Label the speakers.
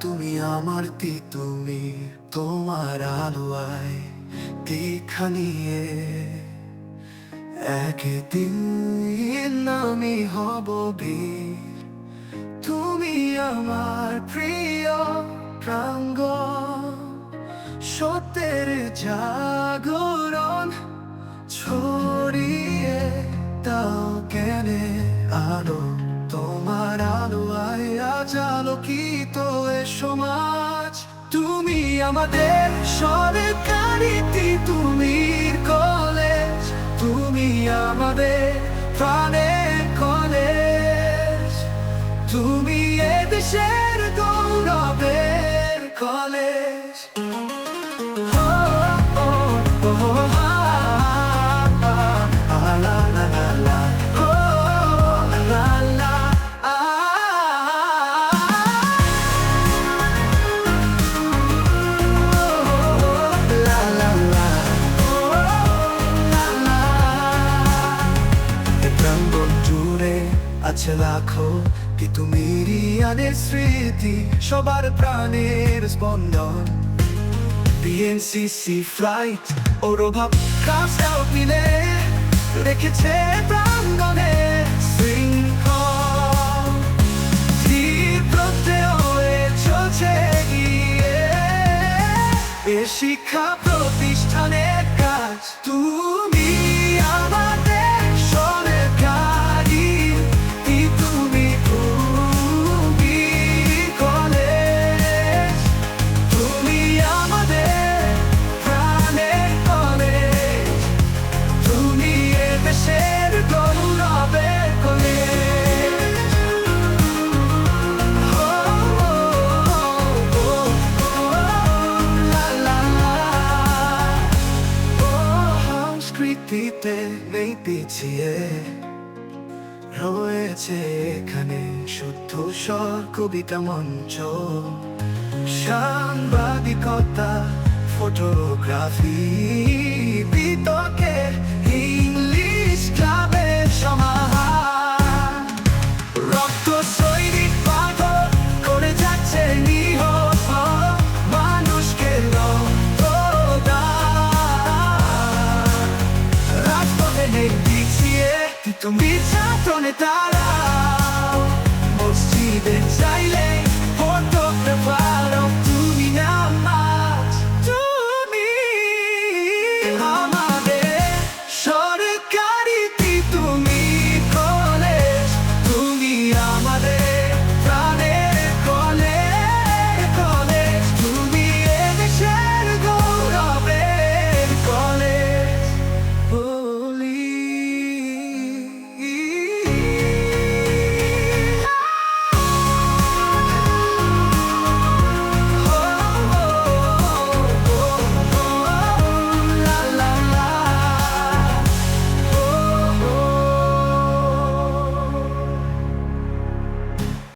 Speaker 1: তুমি আমার তুমি তোমার আলোয় দীক্ষা নিয়ে একদিন আমি হব বীর। তুমি আমার প্রিয় প্রাঙ্গণ, সত্যের জাগরণ ছড়িয়ে দাও জ্ঞানে আলো। তোমার আলোয় আজ আলোকিত এ সমাজ। তুমি আমাদের সরকারি তুমি কলেজ, তুমি আমাদের প্রাণের কলেজ, তুমি এ দেশের গৌরবের কলেজ। আছে লাখো তিতুমিরিয়ানের স্মৃতি, সবার প্রাণের স্পন্দন। বিএনসিসি ফ্লাইট ও রোভাব কাজটাও মিলে রেখেছে প্রাঙ্গণে শৃঙ্খল। ধীর প্রত্যয়ে চলছে গিয়ে এ শিক্ষা প্রতিষ্ঠানের কাজ। তুমি আমাদের নেই পিছিয়ে রয়েছে এখানে শুদ্ধ স্বর কবিতা মঞ্চ, সাংবাদিকতা, ফটোগ্রাফি, বিতর্কে ইংলিশ ক্লাবের সমাহার। রক্ত সৈনিক পাথর করে যাচ্ছে নিহত মানুষকে তুমি ছাত্র নেতারা